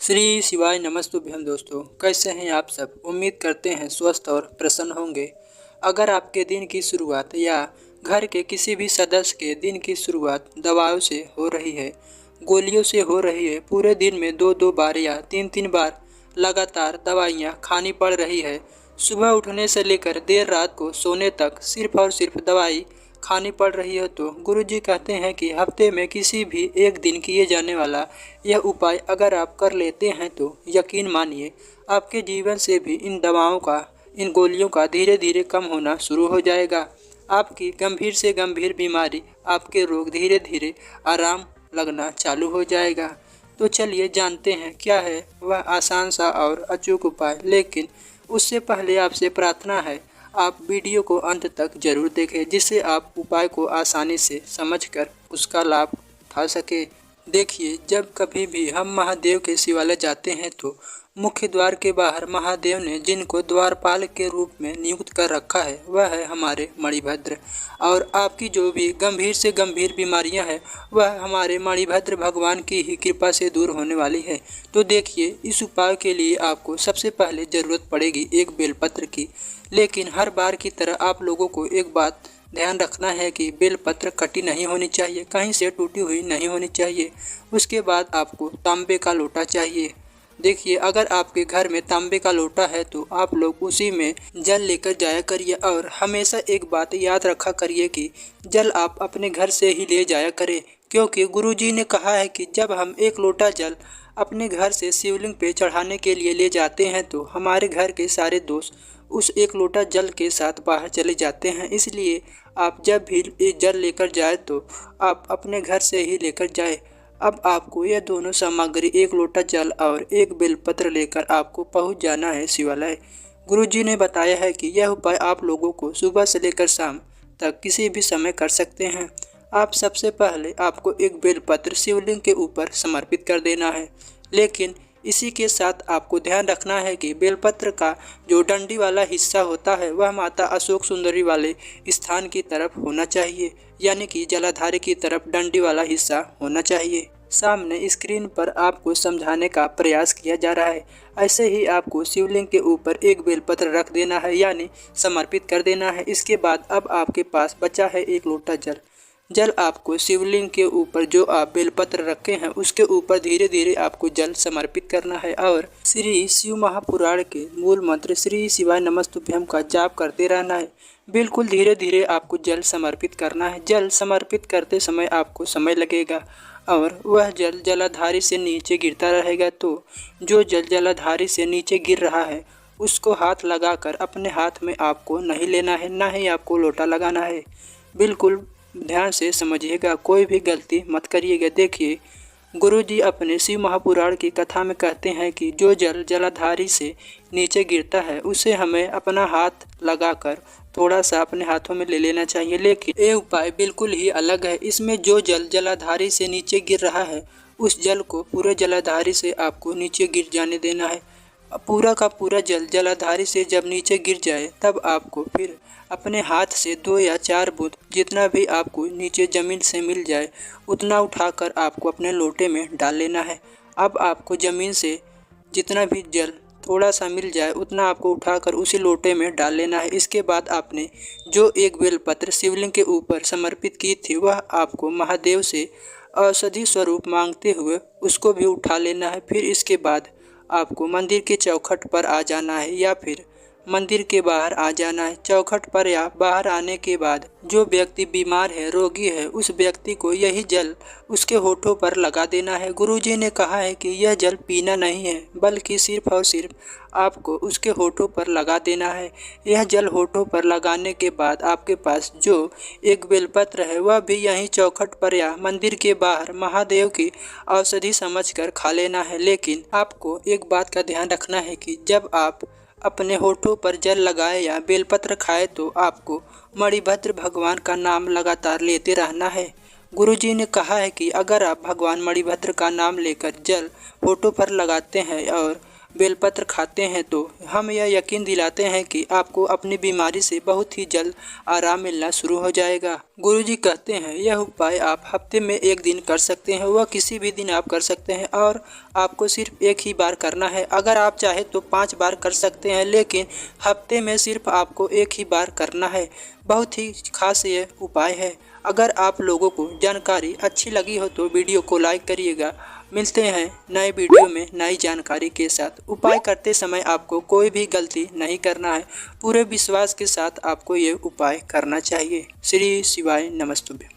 श्री शिवाय नमस्तुभ्यम दोस्तों, कैसे हैं आप सब। उम्मीद करते हैं स्वस्थ और प्रसन्न होंगे। अगर आपके दिन की शुरुआत या घर के किसी भी सदस्य के दिन की शुरुआत दवाओं से हो रही है, गोलियों से हो रही है, पूरे दिन में दो दो बार या तीन तीन बार लगातार दवाइयाँ खानी पड़ रही है, सुबह उठने से लेकर देर रात को सोने तक सिर्फ और सिर्फ दवाई खानी पड़ रही है, तो गुरुजी कहते हैं कि हफ्ते में किसी भी एक दिन किए जाने वाला यह उपाय अगर आप कर लेते हैं तो यकीन मानिए आपके जीवन से भी इन गोलियों का धीरे धीरे कम होना शुरू हो जाएगा। आपकी गंभीर से गंभीर बीमारी, आपके रोग धीरे धीरे आराम लगना चालू हो जाएगा। तो चलिए जानते हैं क्या है वह आसान सा और अचूक उपाय। लेकिन उससे पहले आपसे प्रार्थना है, आप वीडियो को अंत तक जरूर देखें, जिससे आप उपाय को आसानी से समझकर उसका लाभ उठा सके। देखिए, जब कभी भी हम महादेव के शिवालय जाते हैं तो मुख्य द्वार के बाहर महादेव ने जिनको द्वारपाल के रूप में नियुक्त कर रखा है वह है हमारे मणिभद्र। और आपकी जो भी गंभीर से गंभीर बीमारियां हैं वह हमारे मणिभद्र भगवान की ही कृपा से दूर होने वाली है। तो देखिए, इस उपाय के लिए आपको सबसे पहले ज़रूरत पड़ेगी एक बेलपत्र की। लेकिन हर बार की तरह आप लोगों को एक बात ध्यान रखना है कि बेलपत्र कटी नहीं होनी चाहिए, कहीं से टूटी हुई नहीं होनी चाहिए। उसके बाद आपको तांबे का लोटा चाहिए। देखिए, अगर आपके घर में तांबे का लोटा है तो आप लोग उसी में जल लेकर जाया करिए। और हमेशा एक बात याद रखा करिए कि जल आप अपने घर से ही ले जाया करें, क्योंकि गुरुजी ने कहा है कि जब हम एक लोटा जल अपने घर से शिवलिंग पे चढ़ाने के लिए ले जाते हैं तो हमारे घर के सारे दोष उस एक लोटा जल के साथ बाहर चले जाते हैं। इसलिए आप जब भी ये जल लेकर जाए तो आप अपने घर से ही लेकर जाए। अब आपको यह दोनों सामग्री, एक लोटा जल और एक बेलपत्र लेकर आपको पहुंच जाना है शिवालय। गुरुजी ने बताया है कि यह उपाय आप लोगों को सुबह से लेकर शाम तक किसी भी समय कर सकते हैं। आप सबसे पहले आपको एक बेलपत्र शिवलिंग के ऊपर समर्पित कर देना है। लेकिन इसी के साथ आपको ध्यान रखना है कि बेलपत्र का जो डंडी वाला हिस्सा होता है वह माता अशोक सुंदरी वाले स्थान की तरफ होना चाहिए, यानी कि जलाधारी की तरफ डंडी वाला हिस्सा होना चाहिए। सामने स्क्रीन पर आपको समझाने का प्रयास किया जा रहा है। ऐसे ही आपको शिवलिंग के ऊपर एक बेलपत्र रख देना है, यानी समर्पित कर देना है। इसके बाद अब आपके पास बचा है एक लोटा जल। जल आपको शिवलिंग के ऊपर जो आप बेलपत्र रखे हैं उसके ऊपर धीरे धीरे आपको जल समर्पित करना है और श्री शिव महापुराण के मूल मंत्र श्री शिवाय नमस्तुभ्यम का जाप करते रहना है। बिल्कुल धीरे धीरे आपको जल समर्पित करना है। जल समर्पित करते समय आपको समय लगेगा और वह जल जलाधारी से नीचे गिरता रहेगा। तो जो जल जलाधारी से नीचे गिर रहा है उसको हाथ लगाकर अपने हाथ में आपको नहीं लेना है, ना ही आपको लोटा लगाना है। बिल्कुल ध्यान से समझिएगा, कोई भी गलती मत करिएगा। देखिए, गुरुजी अपने शिव महापुराण की कथा में कहते हैं कि जो जल जलाधारी से नीचे गिरता है उसे हमें अपना हाथ लगाकर थोड़ा सा अपने हाथों में ले लेना चाहिए। लेकिन ये उपाय बिल्कुल ही अलग है। इसमें जो जल जलाधारी से नीचे गिर रहा है उस जल को पूरे जलाधारी से आपको नीचे गिर जाने देना है। पूरा का पूरा जल जलाधारी से जब नीचे गिर जाए तब आपको फिर अपने हाथ से 2 या 4 बूंद जितना भी आपको नीचे ज़मीन से मिल जाए उतना उठाकर आपको अपने लोटे में डाल लेना है। अब आपको ज़मीन से जितना भी जल थोड़ा सा मिल जाए उतना आपको उठाकर उसी लोटे में डाल लेना है। इसके बाद आपने जो एक बेलपत्र शिवलिंग के ऊपर समर्पित की थी वह आपको महादेव से औषधि स्वरूप मांगते हुए उसको भी उठा लेना है। फिर इसके बाद आपको मंदिर के चौखट पर आ जाना है या फिर मंदिर के बाहर आ जाना है। चौखट पर या बाहर आने के बाद जो व्यक्ति बीमार है, रोगी है, उस व्यक्ति को यही जल उसके होठों पर लगा देना है। गुरुजी ने कहा है कि यह जल पीना नहीं है, बल्कि सिर्फ और सिर्फ आपको उसके होठों पर लगा देना है। यह जल होठों पर लगाने के बाद आपके पास जो एक बेलपत्र है वह भी यहीं चौखट पर या मंदिर के बाहर महादेव की औषधि समझकर खा लेना है। लेकिन आपको एक बात का ध्यान रखना है कि जब आप अपने होठों पर जल लगाए या बेलपत्र खाए तो आपको मणिभद्र भगवान का नाम लगातार लेते रहना है। गुरुजी ने कहा है कि अगर आप भगवान मणिभद्र का नाम लेकर जल होठों पर लगाते हैं और बेलपत्र खाते हैं तो हम यह यकीन दिलाते हैं कि आपको अपनी बीमारी से बहुत ही जल्द आराम मिलना शुरू हो जाएगा। गुरुजी कहते हैं यह उपाय आप हफ्ते में एक दिन कर सकते हैं, वह किसी भी दिन आप कर सकते हैं और आपको सिर्फ एक ही बार करना है। अगर आप चाहे तो 5 बार कर सकते हैं, लेकिन हफ्ते में सिर्फ आपको एक ही बार करना है। बहुत ही खास ये उपाय है। अगर आप लोगों को जानकारी अच्छी लगी हो तो वीडियो को लाइक करिएगा। मिलते हैं नए वीडियो में नई जानकारी के साथ। उपाय करते समय आपको कोई भी गलती नहीं करना है। पूरे विश्वास के साथ आपको ये उपाय करना चाहिए। श्री शिवाय नमस्तुभ्यं।